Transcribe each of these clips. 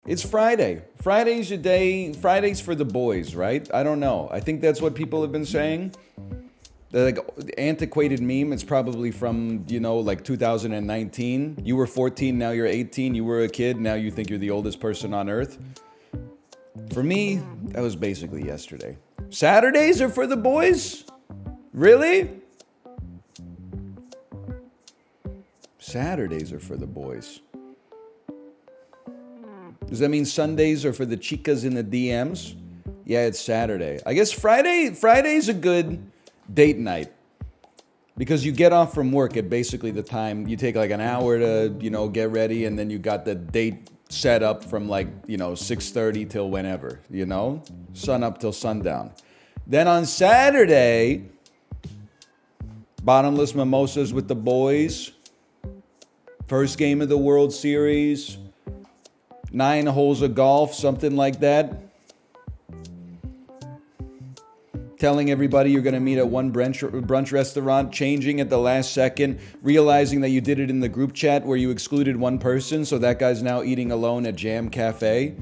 It's Friday. Friday's your day. Friday's for the boys, right? I don't know. I think that's what people have been saying. The like antiquated meme, it's probably from, like 2019. You were 14, now you're 18. You were a kid, now you think you're the oldest person on earth. For me, that was basically yesterday. Saturdays are for the boys? Really? Saturdays are for the boys. Does that mean Sundays are for the chicas in the DMs? Yeah, it's Saturday. I guess Friday's a good date night. Because you get off from work at basically the time, you take like an hour to, get ready, and then you got the date set up from 6:30 till whenever, sun up till sundown. Then on Saturday, bottomless mimosas with the boys, first game of the World Series, 9 holes of golf, something like that. Telling everybody you're going to meet at one brunch restaurant, changing at the last second, realizing that you did it in the group chat where you excluded one person, so that guy's now eating alone at Jam Cafe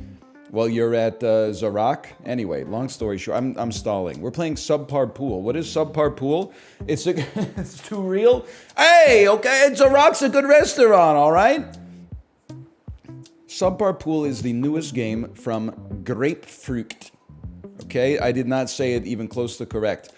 while you're at Zarak. Anyway, long story short, I'm stalling. We're playing Subpar Pool. What is Subpar Pool? It's too real. Hey, okay, Zarak's a good restaurant, all right? Subpar Pool is the newest game from Grapefruit. Okay, I did not say it even close to correct.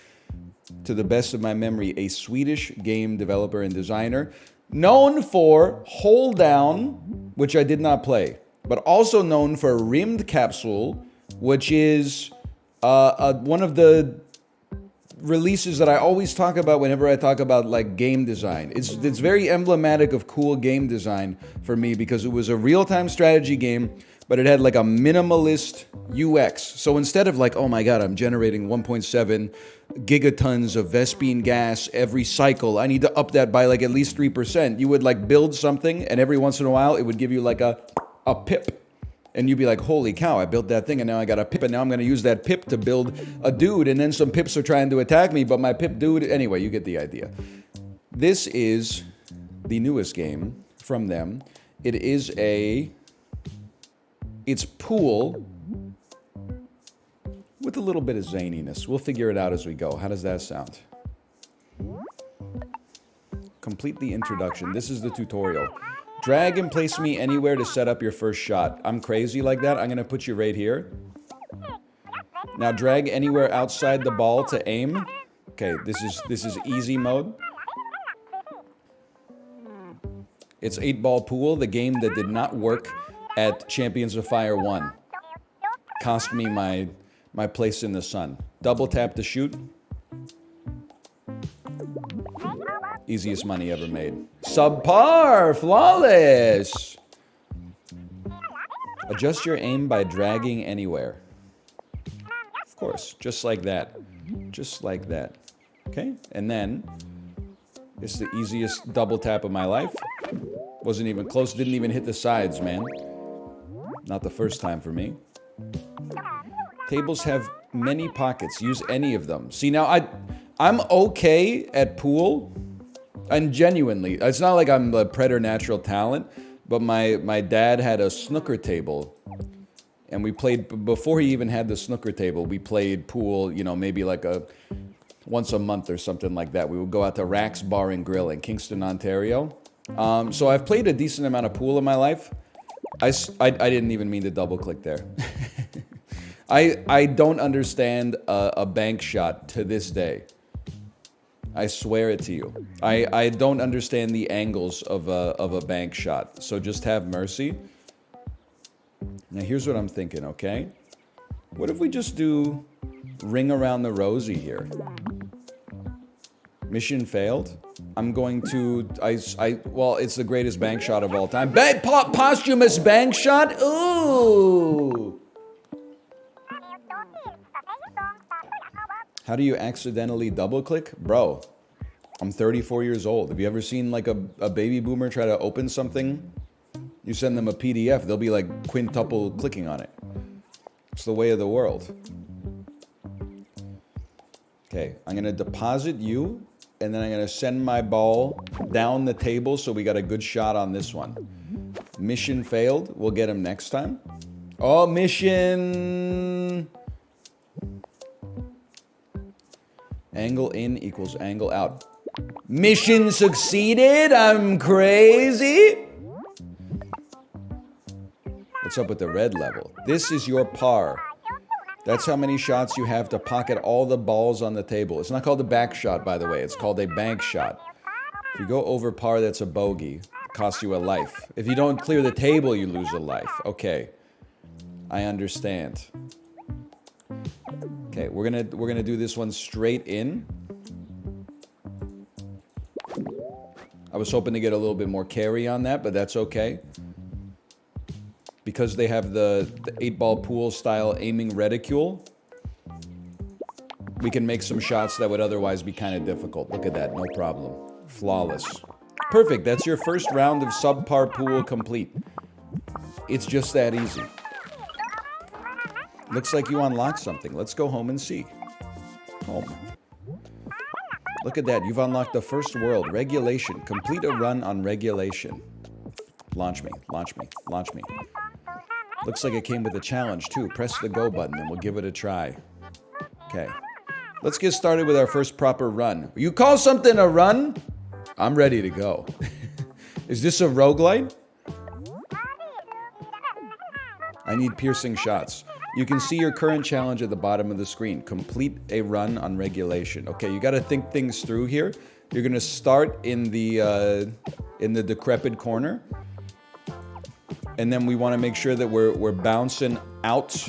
To the best of my memory, a Swedish game developer and designer known for Hold Down, which I did not play, but also known for Rimmed Capsule, which is one of the releases that I always talk about whenever I talk about like game design. It's very emblematic of cool game design for me because it was a real-time strategy game, but it had like a minimalist UX. So instead of like, oh my God, I'm generating 1.7 gigatons of Vespine gas every cycle, I need to up that by like at least 3%. You would like build something, and every once in a while it would give you like a pip. And you'd be like, holy cow, I built that thing and now I got a pip, and now I'm going to use that pip to build a dude, and then some pips are trying to attack me, but my pip dude... Anyway, you get the idea. This is the newest game from them. It's pool with a little bit of zaniness. We'll figure it out as we go. How does that sound? Complete the introduction. This is the tutorial. Drag and place me anywhere to set up your first shot. I'm crazy like that. I'm going to put you right here. Now drag anywhere outside the ball to aim. Okay, this is easy mode. It's 8-Ball Pool, the game that did not work at Champions of Fire 1. Cost me my place in the sun. Double tap to shoot. Easiest money ever made. Subpar! Flawless! Adjust your aim by dragging anywhere. Of course, just like that. Just like that. Okay? And then, it's the easiest double tap of my life. Wasn't even close, didn't even hit the sides, man. Not the first time for me. Tables have many pockets. Use any of them. See, now I'm okay at pool. And genuinely, it's not like I'm a preternatural talent, but my dad had a snooker table. And we played, before he even had the snooker table, we played pool, maybe like once a month or something like that. We would go out to Rack's Bar and Grill in Kingston, Ontario. So I've played a decent amount of pool in my life. I didn't even mean to double click there. I don't understand a bank shot to this day. I swear it to you. I don't understand the angles of a bank shot. So just have mercy. Now here's what I'm thinking, okay? What if we just do Ring Around the Rosie here? Mission failed. I'm going to... well, it's the greatest bank shot of all time. Posthumous bank shot? Ooh! How do you accidentally double-click? Bro, I'm 34 years old. Have you ever seen like a baby boomer try to open something? You send them a PDF, they'll be like quintuple clicking on it. It's the way of the world. Okay, I'm going to deposit you, and then I'm going to send my ball down the table so we got a good shot on this one. Mission failed. We'll get him next time. Oh, mission. Angle in equals angle out. Mission succeeded? I'm crazy? What's up with the red level? This is your par. That's how many shots you have to pocket all the balls on the table. It's not called a back shot, by the way. It's called a bank shot. If you go over par, that's a bogey. It costs you a life. If you don't clear the table, you lose a life. Okay. I understand. Okay, we're gonna do this one straight in. I was hoping to get a little bit more carry on that, but that's okay. Because they have the 8-ball pool style aiming reticule, we can make some shots that would otherwise be kind of difficult. Look at that, no problem. Flawless. Perfect, that's your first round of Subpar Pool complete. It's just that easy. Looks like you unlocked something. Let's go home and see. Home. Look at that, you've unlocked the first world. Regulation. Complete a run on regulation. Launch me, launch me, launch me. Looks like it came with a challenge too. Press the go button and we'll give it a try. Okay. Let's get started with our first proper run. You call something a run? I'm ready to go. Is this a roguelite? I need piercing shots. You can see your current challenge at the bottom of the screen. Complete a run on regulation. Okay, you gotta think things through here. You're gonna start in the decrepit corner. And then we want to make sure that we're bouncing out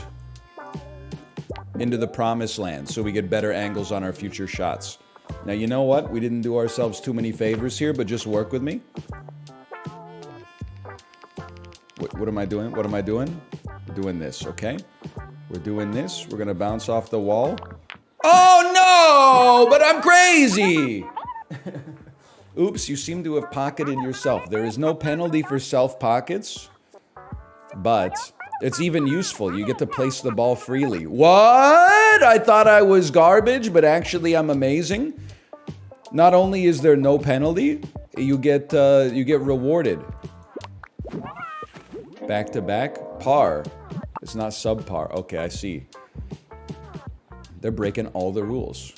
into the promised land so we get better angles on our future shots. Now, you know what? We didn't do ourselves too many favors here, but just work with me. What am I doing? What am I doing? We're doing this, okay? We're doing this. We're going to bounce off the wall. Oh, no! But I'm crazy! Oops, you seem to have pocketed yourself. There is no penalty for self-pockets. But it's even useful. You get to place the ball freely. What? I thought I was garbage, but actually I'm amazing. Not only is there no penalty, you get rewarded. Back to back, par. It's not subpar. Okay, I see. They're breaking all the rules.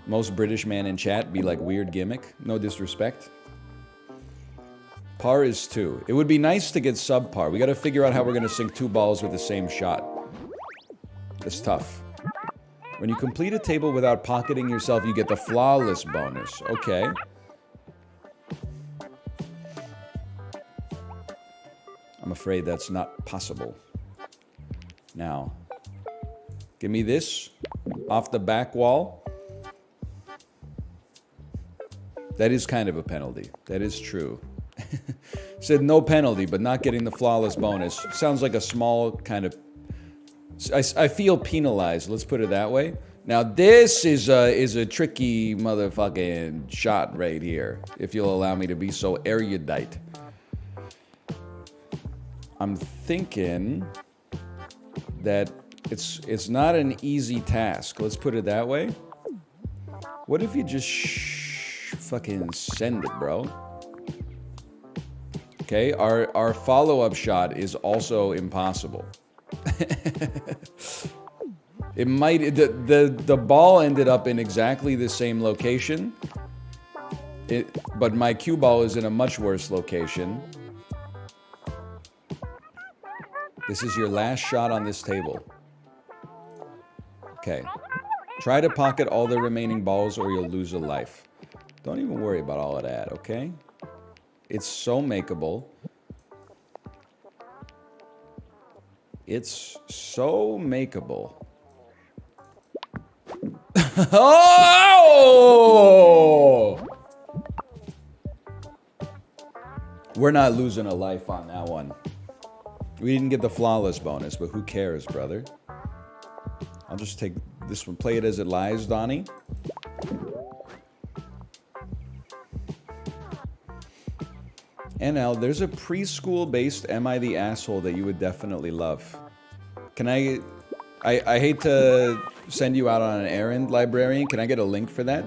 Most British man in chat be like weird gimmick. No disrespect. Par is 2. It would be nice to get subpar. We got to figure out how we're going to sink 2 balls with the same shot. It's tough. When you complete a table without pocketing yourself, you get the flawless bonus. Okay. I'm afraid that's not possible. Now, give me this off the back wall. That is kind of a penalty. That is true. Said no penalty, but not getting the flawless bonus. Sounds like a small kind of... I feel penalized, let's put it that way. Now this is a tricky motherfucking shot right here, if you'll allow me to be so erudite. I'm thinking that it's not an easy task, let's put it that way. What if you just fucking send it, bro? Okay, our follow-up shot is also impossible. It might, the ball ended up in exactly the same location, but my cue ball is in a much worse location. This is your last shot on this table. Okay, try to pocket all the remaining balls or you'll lose a life. Don't even worry about all of that, okay? It's so makeable. It's so makeable. Oh! We're not losing a life on that one. We didn't get the flawless bonus, but who cares, brother? I'll just take this one. Play it as it lies, Donnie. NL, there's a preschool-based Am I the Asshole that you would definitely love. Can I hate to send you out on an errand, librarian. Can I get a link for that?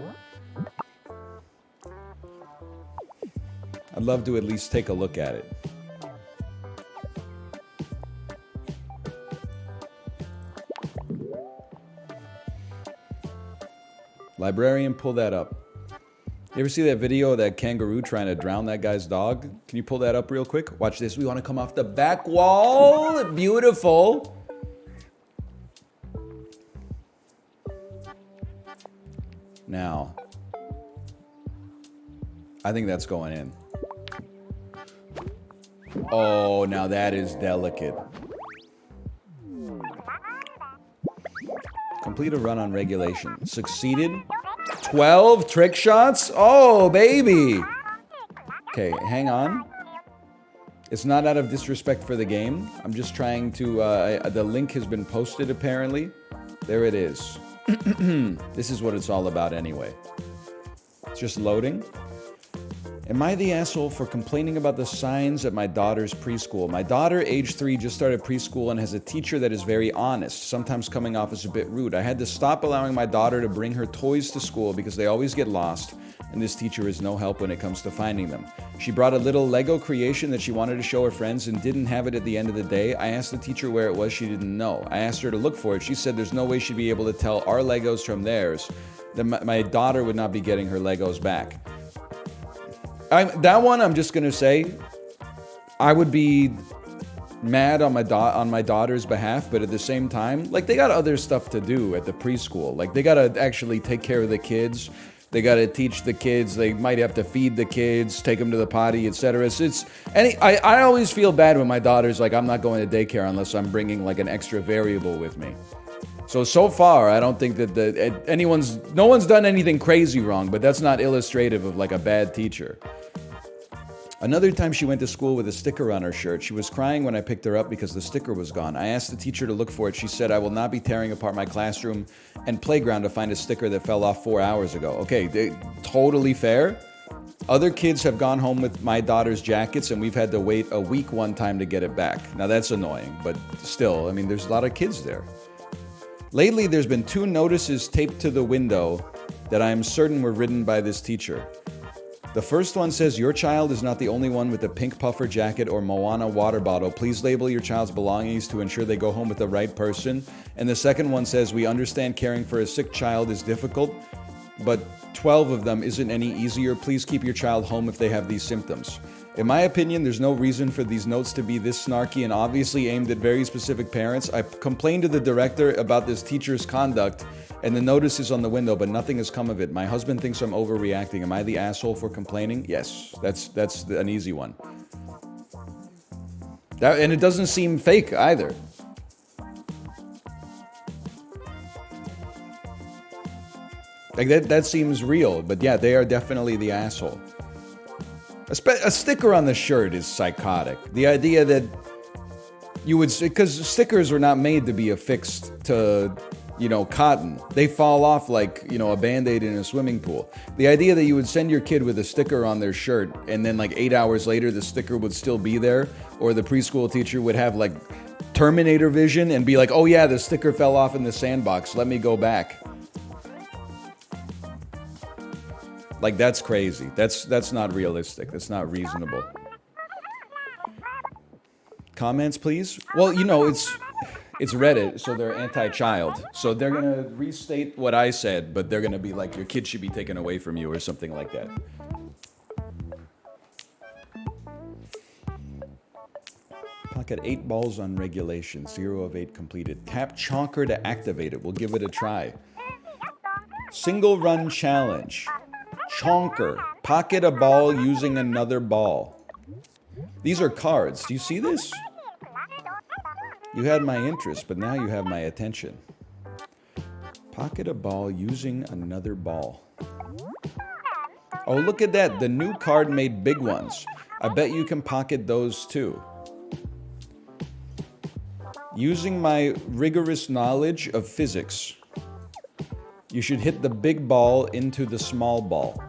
I'd love to at least take a look at it. Librarian, pull that up. You ever see that video of that kangaroo trying to drown that guy's dog? Can you pull that up real quick? Watch this. We want to come off the back wall. Beautiful. Now, I think that's going in. Oh, now that is delicate. Complete a run on regulation. Succeeded. 12 trick shots? Oh, baby. Okay, hang on. It's not out of disrespect for the game. I'm just trying to... the link has been posted, apparently. There it is. This is what it's all about anyway. It's just loading. Am I the asshole for complaining about the signs at my daughter's preschool? My daughter, age 3, just started preschool and has a teacher that is very honest, sometimes coming off as a bit rude. I had to stop allowing my daughter to bring her toys to school because they always get lost, and this teacher is no help when it comes to finding them. She brought a little Lego creation that she wanted to show her friends and didn't have it at the end of the day. I asked the teacher where it was. She didn't know. I asked her to look for it. She said there's no way she'd be able to tell our Legos from theirs. Then my daughter would not be getting her Legos back. That one, I'm just going to say, I would be mad on my daughter's behalf, but at the same time, like, they got other stuff to do at the preschool. Like, they got to actually take care of the kids. They got to teach the kids. They might have to feed the kids, take them to the potty, etc. So I always feel bad when my daughter's like, I'm not going to daycare unless I'm bringing like an extra variable with me. So far, I don't think that no one's done anything crazy wrong, but that's not illustrative of like a bad teacher. Another time she went to school with a sticker on her shirt. She was crying when I picked her up because the sticker was gone. I asked the teacher to look for it. She said, I will not be tearing apart my classroom and playground to find a sticker that fell off 4 hours ago. Okay, totally fair. Other kids have gone home with my daughter's jackets and we've had to wait a week one time to get it back. Now that's annoying, but still, I mean, there's a lot of kids there. Lately, there's been 2 notices taped to the window that I am certain were written by this teacher. The first one says, your child is not the only one with a pink puffer jacket or Moana water bottle. Please label your child's belongings to ensure they go home with the right person. And the second one says, we understand caring for a sick child is difficult, but 12 of them isn't any easier. Please keep your child home if they have these symptoms. In my opinion, there's no reason for these notes to be this snarky and obviously aimed at very specific parents. I complained to the director about this teacher's conduct and the notice is on the window, but nothing has come of it. My husband thinks I'm overreacting. Am I the asshole for complaining? Yes, that's an easy one. And it doesn't seem fake either. Like that seems real, but yeah, they are definitely the asshole. A sticker on the shirt is psychotic. The idea that you would, because stickers were not made to be affixed to, cotton. They fall off like, a Band-Aid in a swimming pool. The idea that you would send your kid with a sticker on their shirt and then like 8 hours later the sticker would still be there, or the preschool teacher would have like Terminator vision and be like, oh yeah, the sticker fell off in the sandbox, let me go back. Like, that's crazy. That's not realistic. That's not reasonable. Comments, please? Well, it's Reddit, so they're anti-child. So they're going to restate what I said, but they're going to be like, your kid should be taken away from you or something like that. Pocket 8 balls on regulation. 0 of 8 completed. Tap Chonker to activate it. We'll give it a try. Single run challenge. Chonker. Pocket a ball using another ball. These are cards. Do you see this? You had my interest, but now you have my attention. Pocket a ball using another ball. Oh, look at that. The new card made big ones. I bet you can pocket those too. Using my rigorous knowledge of physics, you should hit the big ball into the small ball.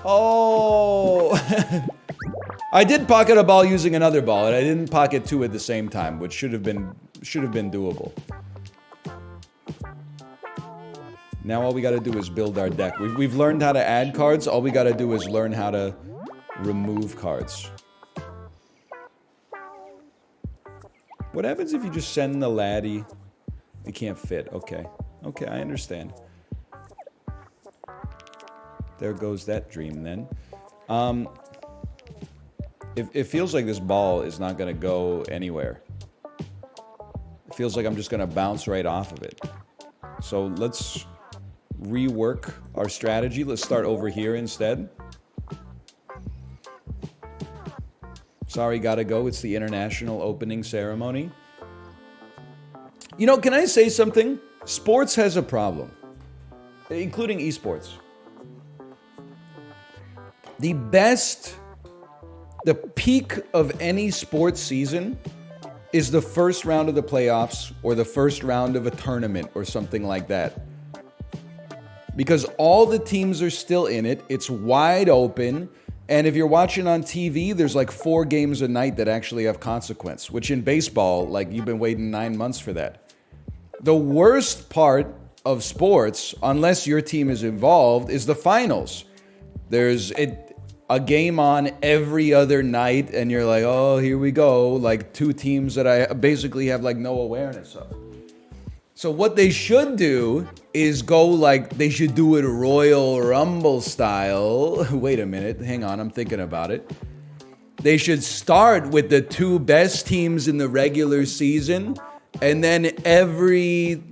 Oh! I did pocket a ball using another ball, and I didn't pocket 2 at the same time, which should have been doable. Now all we gotta do is build our deck. We've learned how to add cards, all we gotta do is learn how to remove cards. What happens if you just send the laddie? It can't fit, okay. Okay, I understand. There goes that dream then. It feels like this ball is not going to go anywhere. It feels like I'm just going to bounce right off of it. So let's rework our strategy. Let's start over here instead. Sorry, gotta go. It's the international opening ceremony. You know, can I say something? Sports has a problem, including esports. The peak of any sports season is the first round of the playoffs or the first round of a tournament or something like that. Because all the teams are still in it, it's wide open, and if you're watching on TV, there's like 4 games a night that actually have consequence, which in baseball, like you've been waiting 9 months for that. The worst part of sports, unless your team is involved, is the finals. There's a game on every other night, and you're like, oh, here we go. Like 2 teams that I basically have like no awareness of. So what they should do is go like, they should do it Royal Rumble style. Wait a minute, hang on, I'm thinking about it. They should start with the 2 best teams in the regular season, and then every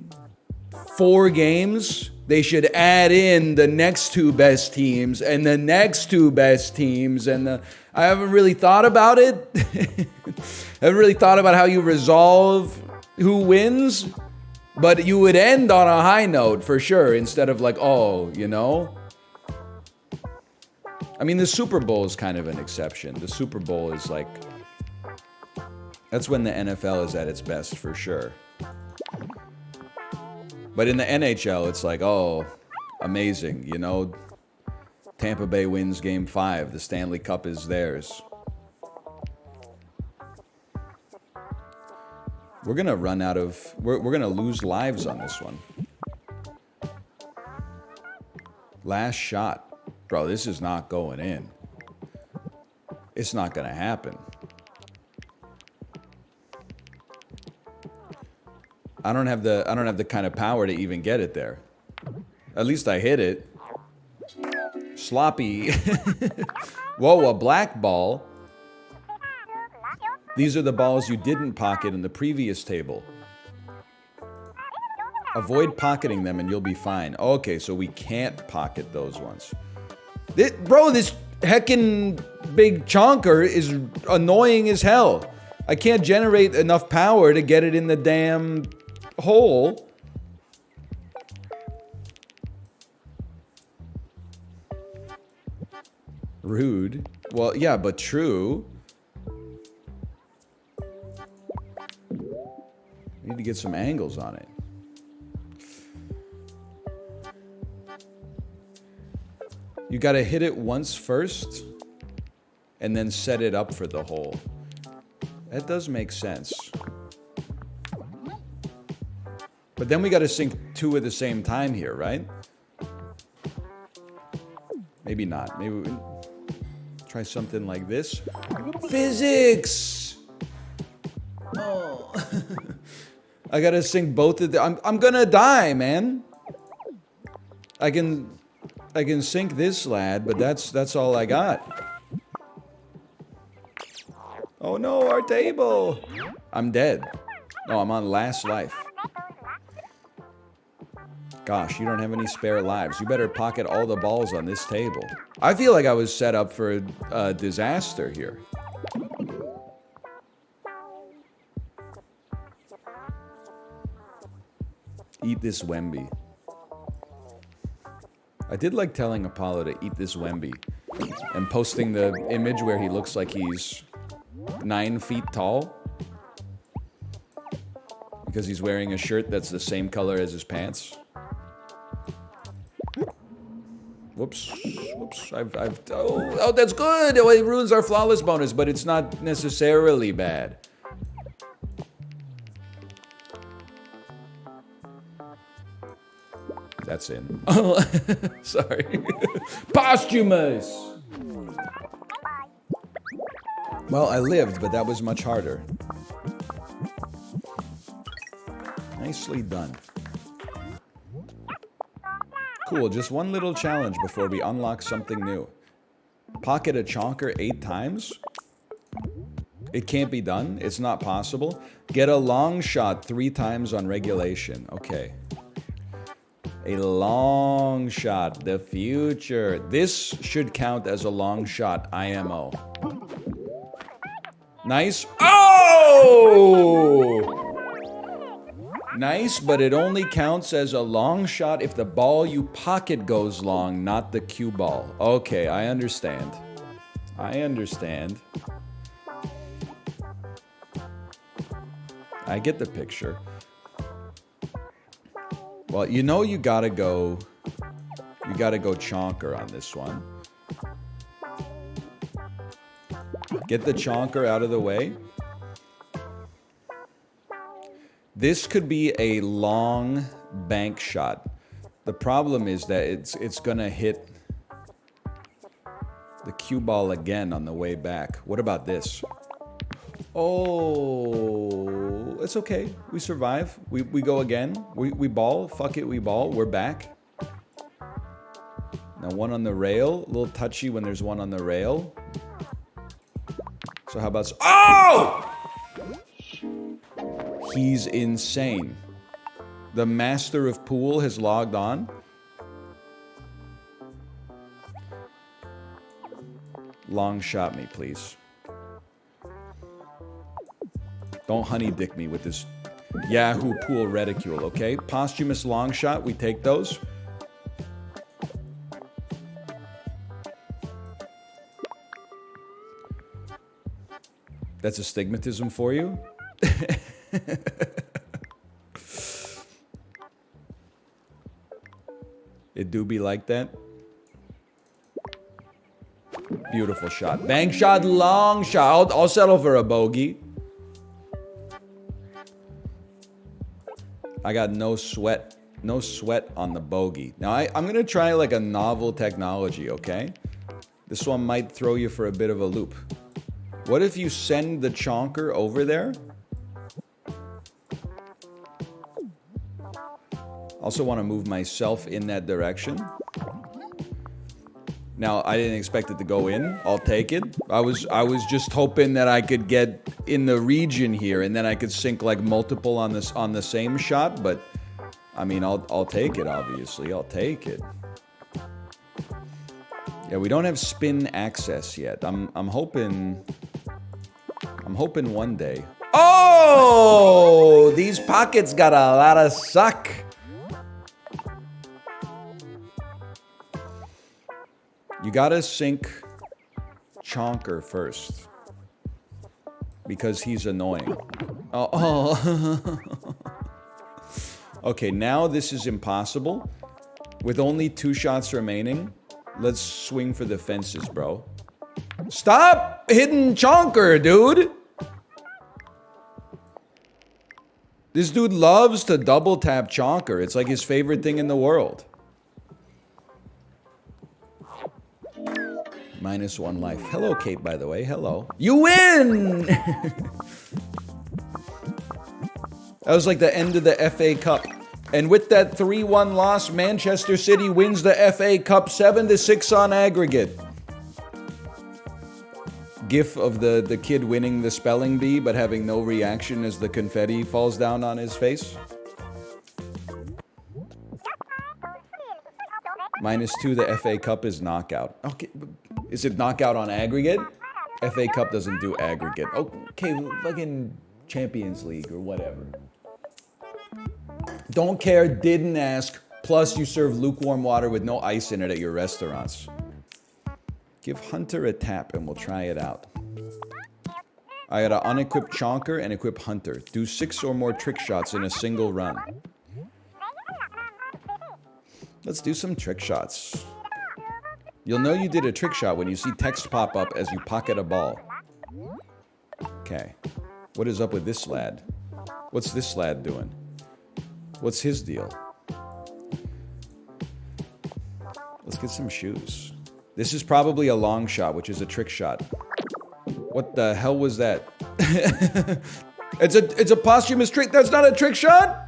4 games, they should add in the next 2 best teams and the next 2 best teams. And I haven't really thought about it. I haven't really thought about how you resolve who wins. But you would end on a high note for sure, instead of like, oh, you know? I mean, the Super Bowl is kind of an exception. The Super Bowl is like, that's when the NFL is at its best for sure. But in the NHL, it's like, oh, amazing, you know? Tampa Bay wins Game 5. The Stanley Cup is theirs. We're going to run out of... We're going to lose lives on this one. Last shot. Bro, this is not going in. It's not going to happen. I don't have the kind of power to even get it there. At least I hit it. Sloppy. Whoa, a black ball. These are the balls you didn't pocket in the previous table. Avoid pocketing them and you'll be fine. Okay, so we can't pocket those ones. Bro, this heckin' big chonker is annoying as hell. I can't generate enough power to get it in the damn hole. Rude. Well, yeah, but true. Need to get some angles on it. You gotta hit it once first, and then set it up for the hole. That does make sense. But then we gotta sink 2 at the same time here, right? Maybe not. Maybe we try something like this. Physics! Oh. I gotta sink both of them. I'm gonna die, man. I can sink this lad, but that's all I got. Oh no, our table. I'm dead. No, I'm on last life. Gosh, you don't have any spare lives. You better pocket all the balls on this table. I feel like I was set up for a disaster here. Eat this Wemby. I did like telling Apollo to eat this Wemby and posting the image where he looks like he's 9 feet tall because he's wearing a shirt that's the same color as his pants. Whoops. Whoops. Oh, that's good. Oh, it ruins our flawless bonus, but it's not necessarily bad. That's in. Oh, sorry. Posthumous! Well, I lived, but that was much harder. Nicely done. Cool, just one little challenge before we unlock something new. Pocket a Chonker 8 times? It can't be done? It's not possible? Get a long shot 3 times on regulation. Okay. A long shot. The future. This should count as a long shot. IMO. Nice. Oh! Nice, but it only counts as a long shot if the ball you pocket goes long, not the cue ball. Okay, I understand. I understand. I get the picture. Well, you know you gotta go Chonker on this one. Get the Chonker out of the way. This could be a long bank shot. The problem is that it's gonna hit the cue ball again on the way back. What about this? Oh, it's okay. We survive. We go again. We ball. Fuck it, we ball. We're back. Now one on the rail. A little touchy when there's one on the rail. So how about... Oh! He's insane. The master of pool has logged on. Long shot me, please. Don't honey dick me with this Yahoo pool reticule, okay? Posthumous long shot, we take those. That's astigmatism for you? It do be like that. Beautiful shot. Bank shot, long shot. I'll settle for a bogey. I got no sweat on the bogey. Now I'm gonna try like a novel technology, okay? This one might throw you for a bit of a loop. What if you send the Chonker over there? Also want to move myself in that direction. Now, I didn't expect it to go in. I'll take it. I was just hoping that I could get in the region here and then I could sink like multiple on the same shot, but I mean, I'll take it, obviously. I'll take it. Yeah, we don't have spin access yet. I'm hoping one day. Oh, these pockets got a lot of suck. You gotta sink Chonker first. Because he's annoying. Oh. Okay, now this is impossible. With only 2 shots remaining, let's swing for the fences, bro. Stop hitting Chonker, dude! This dude loves to double tap Chonker. It's like his favorite thing in the world. -1 life. Hello, Kate, by the way. Hello. You win! That was like the end of the FA Cup. And with that 3-1 loss, Manchester City wins the FA Cup 7-6 on aggregate. GIF of the kid winning the spelling bee but having no reaction as the confetti falls down on his face. -2, the FA Cup is knockout. Okay, is it knockout on aggregate? FA Cup doesn't do aggregate. Okay, fucking Champions League or whatever. Don't care, didn't ask. Plus, you serve lukewarm water with no ice in it at your restaurants. Give Hunter a tap and we'll try it out. I gotta unequip Chonker and equip Hunter. Do 6 or more trick shots in a single run. Let's do some trick shots. You'll know you did a trick shot when you see text pop up as you pocket a ball. Okay. What is up with this lad? What's this lad doing? What's his deal? Let's get some shoes. This is probably a long shot, which is a trick shot. What the hell was that? It's a posthumous trick. That's not a trick shot?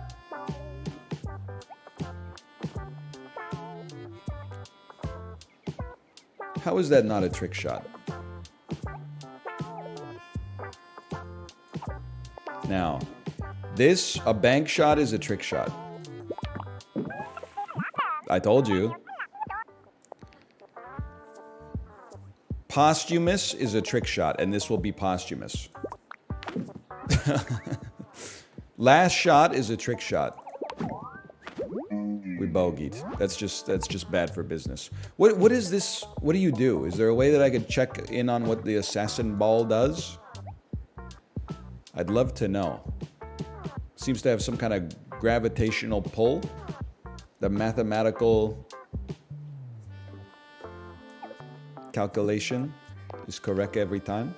How is that not a trick shot? Now, a bank shot is a trick shot. I told you. Posthumous is a trick shot, and this will be posthumous. Last shot is a trick shot. We bogeyed. That's just bad for business. What is this? What do you do? Is there a way that I could check in on what the assassin ball does? I'd love to know. Seems to have some kind of gravitational pull. The mathematical calculation is correct every time.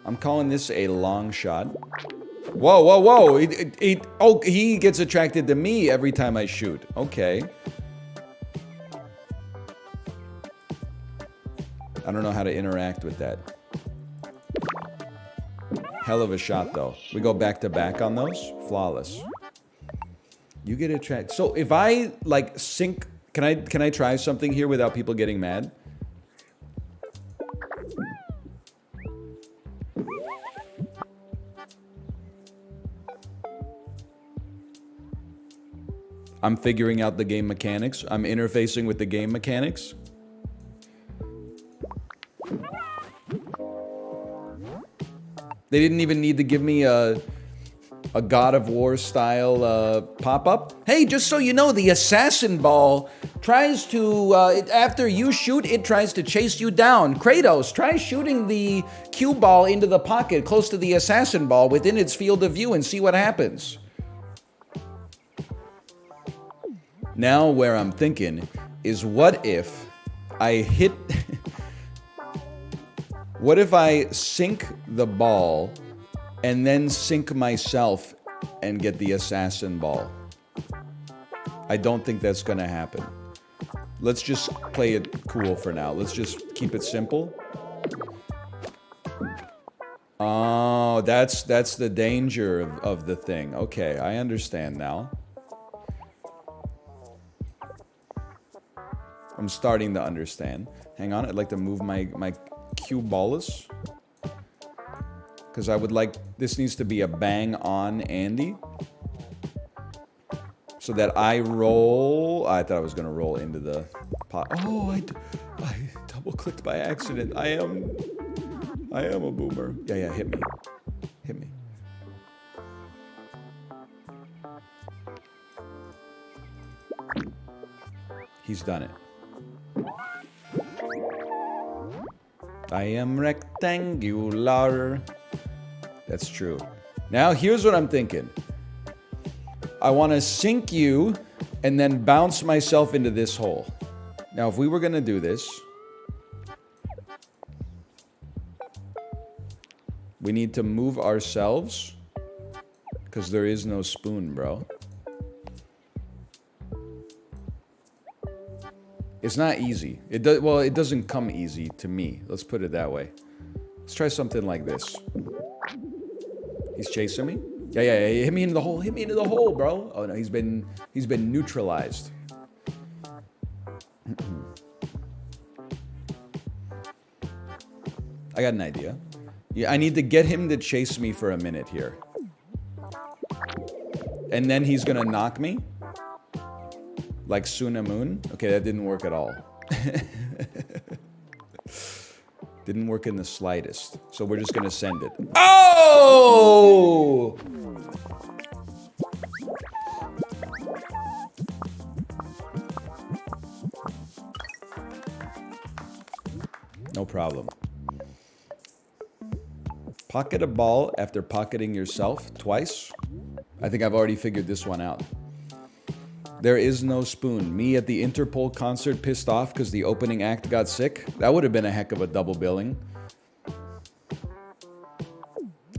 I'm calling this a long shot. Whoa, whoa, whoa! Oh, he gets attracted to me every time I shoot. Okay. I don't know how to interact with that. Hell of a shot, though. We go back to back on those. Flawless. You get attracted. So if I like sink, can I try something here without people getting mad? I'm figuring out the game mechanics. I'm interfacing with the game mechanics. They didn't even need to give me a God of War style pop-up. Hey, just so you know, the assassin ball tries to, after you shoot, it tries to chase you down. Kratos, try shooting the cue ball into the pocket close to the assassin ball within its field of view and see what happens. Now where I'm thinking is what if I hit... What if I sink the ball and then sink myself and get the assassin ball? I don't think that's going to happen. Let's just play it cool for now. Let's just keep it simple. Oh, that's the danger of the thing. Okay, I understand now. I'm starting to understand. Hang on, I'd like to move my cue ballus. Because I would like, this needs to be a bang on Andy. So that I roll, I thought I was gonna roll into the pot. Oh, I double clicked by accident. I am a boomer. Yeah, hit me. Hit me. He's done it. I am rectangular. That's true. Now here's what I'm thinking. I want to sink you and then bounce myself into this hole. Now if we were going to do this, we need to move ourselves because there is no spoon, bro. It's not easy. It doesn't come easy to me. Let's put it that way. Let's try something like this. He's chasing me. Yeah. Hit me into the hole. Hit me into the hole, bro. Oh no, he's been neutralized. I got an idea. Yeah, I need to get him to chase me for a minute here. And then he's gonna knock me. Like Suna Moon? Okay, that didn't work at all. Didn't work in the slightest. So we're just gonna send it. Oh! No problem. Pocket a ball after pocketing yourself twice. I think I've already figured this one out. There is no spoon. Me at the Interpol concert pissed off because the opening act got sick. That would have been a heck of a double billing.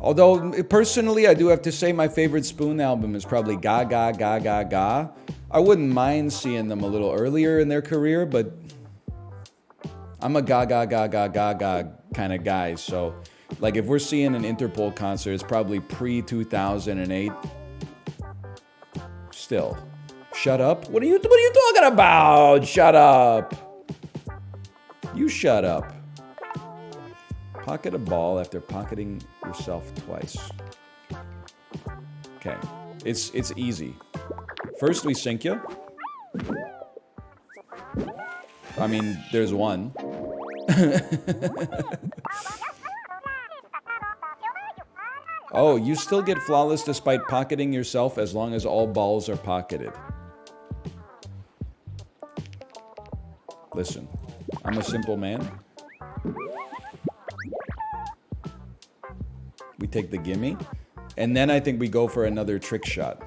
Although, personally, I do have to say my favorite Spoon album is probably Ga Ga Ga Ga Ga. I wouldn't mind seeing them a little earlier in their career, but I'm a Ga Ga Ga Ga Ga Ga kind of guy. So, like, if we're seeing an Interpol concert, it's probably pre-2008. Still. Shut up. What are you talking about? Shut up. You shut up. Pocket a ball after pocketing yourself twice. Okay. It's easy. First we sink you. I mean, there's one. Oh, you still get flawless despite pocketing yourself as long as all balls are pocketed. Listen, I'm a simple man. We take the gimme. And then I think we go for another trick shot.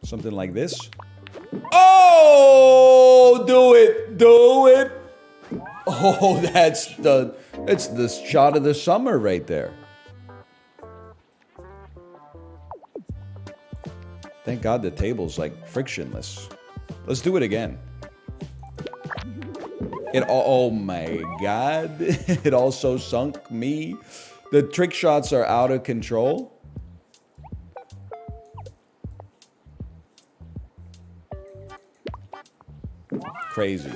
Something like this. Oh, do it, do it. Oh, that's the shot of the summer right there. Thank God the table's like frictionless. Let's do it again. Oh my God. It also sunk me. The trick shots are out of control. Crazy.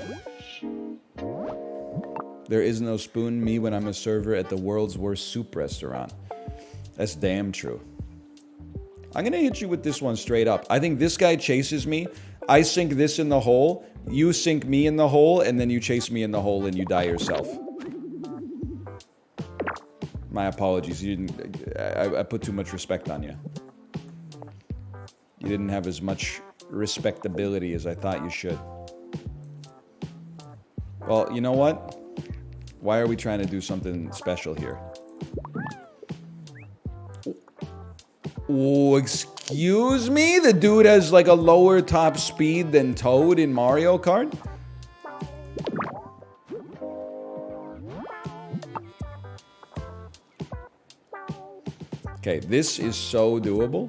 There is no spoon me when I'm a server at the world's worst soup restaurant. That's damn true. I'm gonna hit you with this one straight up. I think this guy chases me. I sink this in the hole. You sink me in the hole, and then you chase me in the hole and you die yourself. My apologies. You didn't. I put too much respect on you. You didn't have as much respectability as I thought you should. Well, you know what? Why are we trying to do something special here? Oh, excuse me? The dude has like a lower top speed than Toad in Mario Kart? Okay, this is so doable.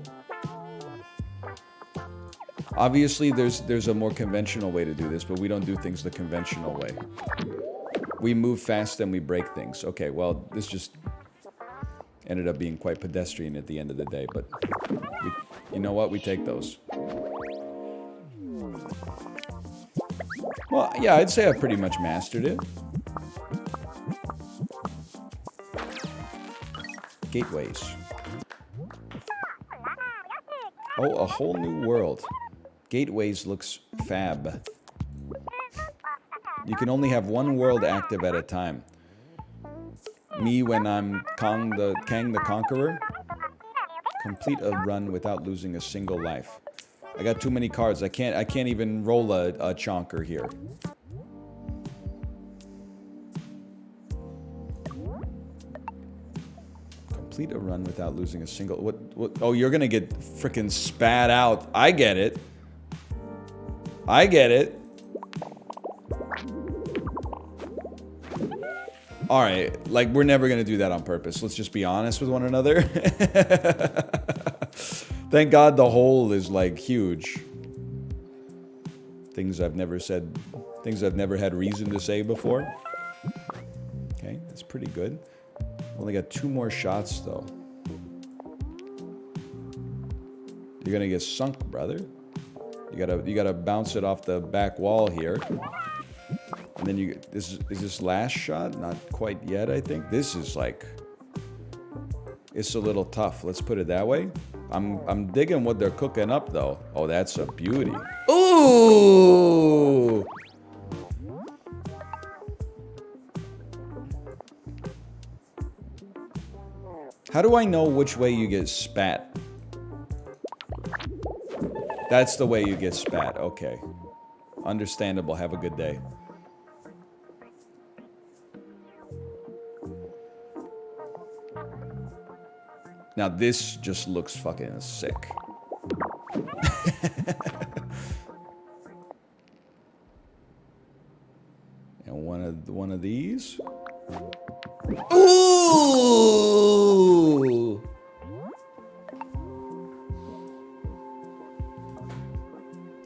Obviously, there's a more conventional way to do this, but we don't do things the conventional way. We move fast and we break things. Okay, well, this just ended up being quite pedestrian at the end of the day, but you know what? We take those. Well, yeah, I'd say I pretty much mastered it. Gateways. Oh, a whole new world. Gateways looks fab. You can only have one world active at a time. Me when I'm Kang the Conqueror. Complete a run without losing a single life. I got too many cards. I can't even roll a Chonker here. Complete a run without losing a single. What? Oh, you're gonna get frickin' spat out. I get it. I get it. All right, like we're never gonna do that on purpose. Let's just be honest with one another. Thank God the hole is like huge. Things I've never said, things I've never had reason to say before. Okay, that's pretty good. Only got 2 more shots though. You're gonna get sunk, brother. You gotta bounce it off the back wall here. And then is this last shot? Not quite yet, I think. This is like, it's a little tough. Let's put it that way. I'm digging what they're cooking up though. Oh, that's a beauty. Ooh! How do I know which way you get spat? That's the way you get spat. Okay. Understandable. Have a good day. Now this just looks fucking sick. And one of these. Ooh!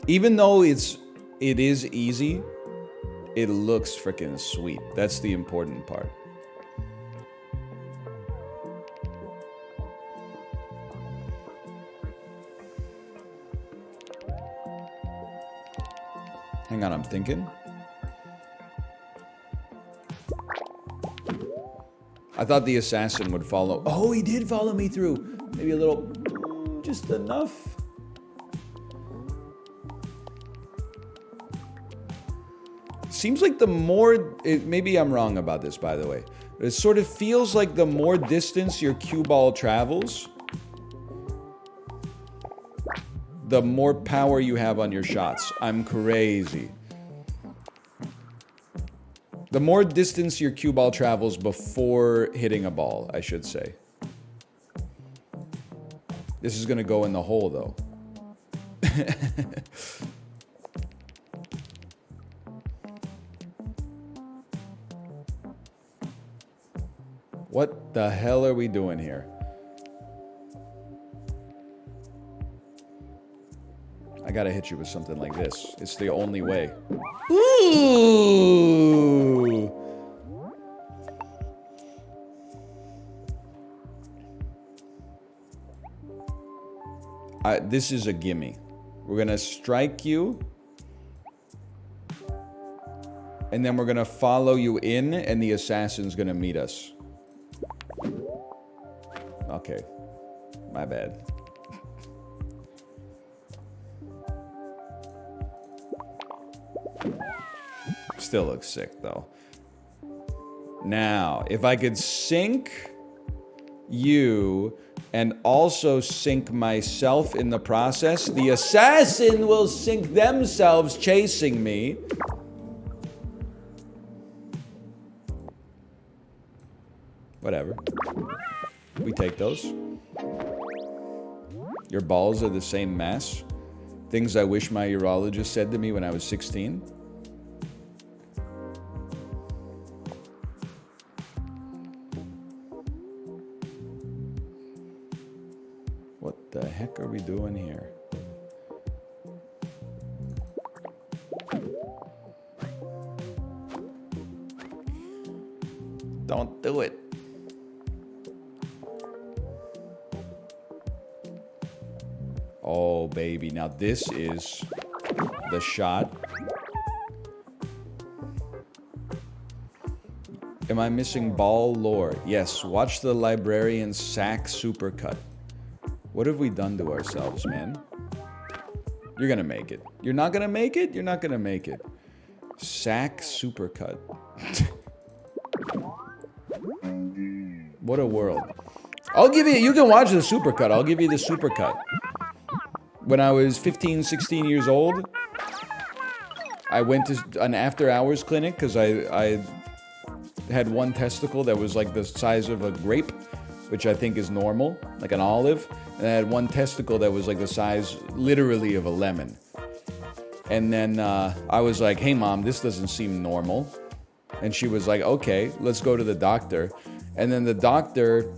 Even though it is easy, it looks freaking sweet. That's the important part. Hang on, I'm thinking. I thought the assassin would follow. Oh, he did follow me through. Maybe a little, just enough. Seems like the more, maybe I'm wrong about this, by the way. But it sort of feels like the more distance your cue ball travels, the more power you have on your shots. I'm crazy. The more distance your cue ball travels before hitting a ball, I should say. This is gonna go in the hole, though. What the hell are we doing here? I gotta hit you with something like this. It's the only way. Ooh! This is a gimme. We're gonna strike you. And then we're gonna follow you in, and the assassin's gonna meet us. Okay. My bad. Still looks sick, though. Now, if I could sink you and also sink myself in the process, the assassin will sink themselves chasing me. Whatever. We take those. Your balls are the same mass. Things I wish my urologist said to me when I was 16. What the heck are we doing here? Don't do it. Oh, baby. Now this is the shot. Am I missing ball lore? Yes. Watch the librarian sack supercut. What have we done to ourselves, man? You're gonna make it. You're not gonna make it? You're not gonna make it. Sack supercut. What a world. I'll give you, you can watch the supercut. I'll give you the supercut. When I was 15, 16 years old, I went to an after-hours clinic because I had one testicle that was like the size of a grape, which I think is normal, like an olive. And I had one testicle that was like the size, literally, of a lemon. And then I was like, hey, Mom, this doesn't seem normal. And she was like, okay, let's go to the doctor. And then the doctor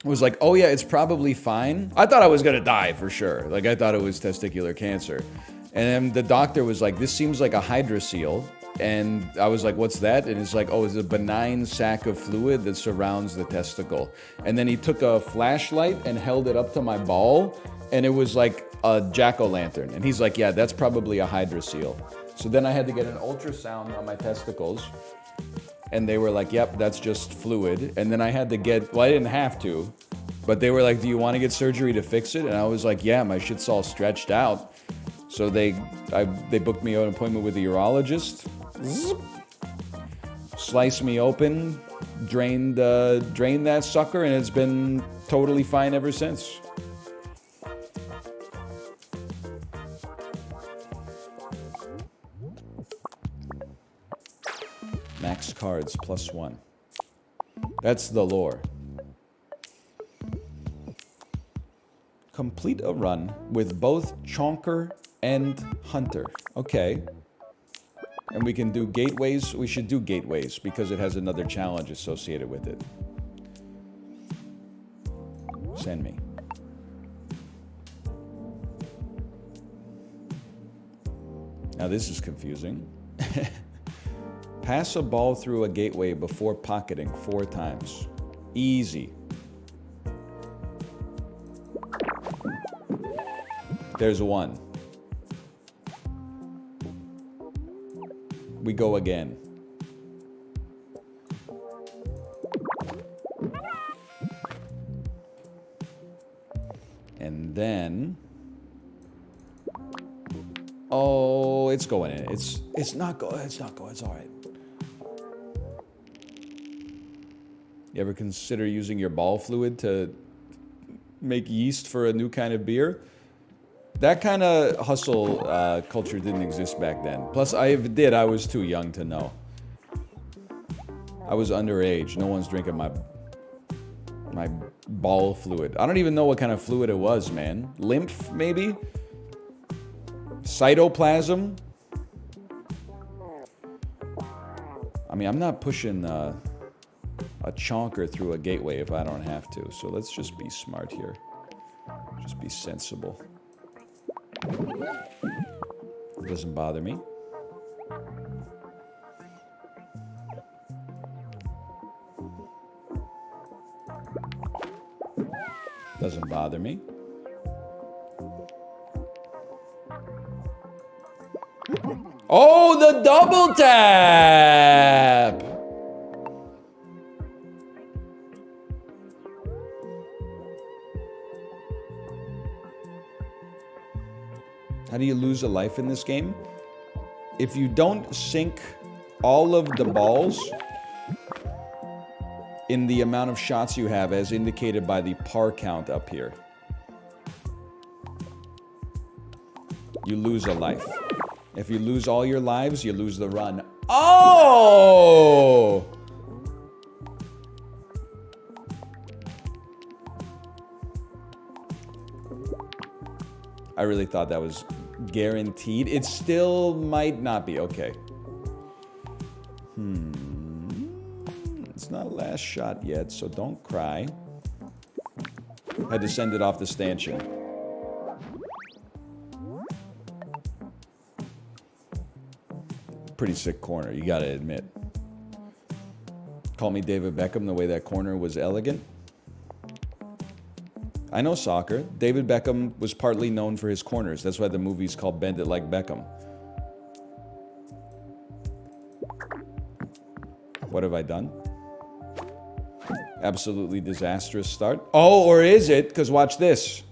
was like, oh yeah, it's probably fine. I thought I was gonna die for sure. Like I thought it was testicular cancer. And then the doctor was like, this seems like a hydrocele. And I was like, what's that? And it's like, oh, it's a benign sac of fluid that surrounds the testicle. And then he took a flashlight and held it up to my ball. And it was like a jack-o'-lantern. And he's like, yeah, that's probably a hydrocele. So then I had to get an ultrasound on my testicles. And they were like, yep, that's just fluid. And then I had to get, well, I didn't have to, but they were like, do you want to get surgery to fix it? And I was like, yeah, my shit's all stretched out. So they booked me an appointment with a urologist. Sliced me open, drained that sucker, and it's been totally fine ever since. Max cards +1. That's the lore. Complete a run with both Chonker and Hunter. Okay. And we can do gateways. We should do gateways because it has another challenge associated with it. Send me. Now this is confusing. Pass a ball through a gateway before pocketing 4 times. Easy. There's 1. We go again. And then... Oh, it's going in. It's not going. It's not going. It's all right. You ever consider using your ball fluid to make yeast for a new kind of beer? That kind of hustle culture didn't exist back then. Plus, I was too young to know. I was underage. No one's drinking my ball fluid. I don't even know what kind of fluid it was, man. Lymph, maybe? Cytoplasm? I mean, I'm not pushing a chonker through a gateway if I don't have to. So let's just be smart here. Just be sensible. It doesn't bother me. Doesn't bother me. Oh, the double tap! How do you lose a life in this game? If you don't sink all of the balls in the amount of shots you have as indicated by the par count up here, you lose a life. If you lose all your lives, you lose the run. Oh! I really thought that was guaranteed. It still might not be. Okay. It's not last shot yet, so don't cry. Had to send it off the stanchion. Pretty sick corner, you gotta admit. Call me David Beckham, the way that corner was elegant. I know soccer. David Beckham was partly known for his corners. That's why the movie's called Bend It Like Beckham. What have I done? Absolutely disastrous start. Oh, or is it? Because watch this.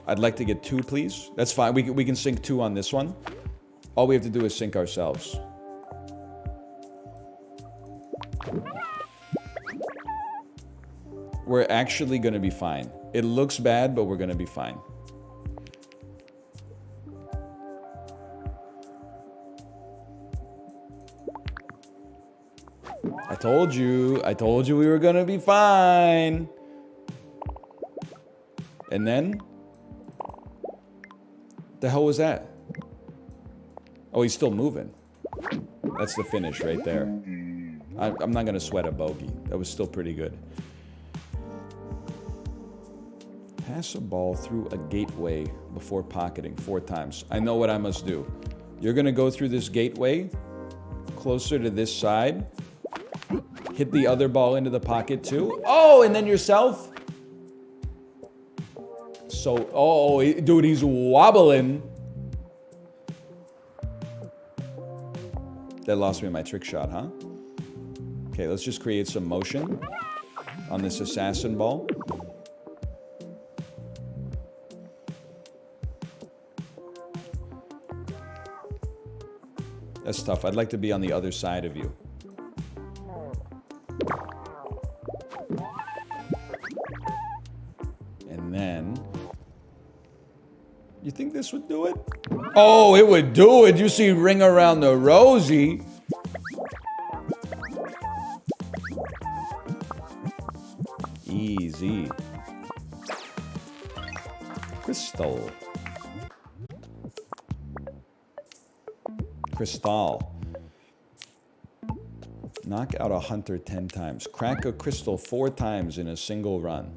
I'd like to get 2, please. That's fine. We can sink 2 on this one. All we have to do is sink ourselves. We're actually going to be fine. It looks bad, but we're going to be fine. I told you we were going to be fine. And then... the hell was that? Oh, he's still moving. That's the finish right there. I'm not going to sweat a bogey. That was still pretty good. Pass a ball through a gateway before pocketing 4 times. I know what I must do. You're going to go through this gateway, closer to this side, hit the other ball into the pocket too. Oh, and then yourself. So, oh, dude, he's wobbling. That lost me my trick shot, huh? Okay, let's just create some motion on this assassin ball. That's tough. I'd like to be on the other side of you. And then... you think this would do it? Oh, it would do it. You see ring around the rosy. Easy. Crystal. Crystal. Knock out a hunter 10 times. Crack a crystal 4 times in a single run.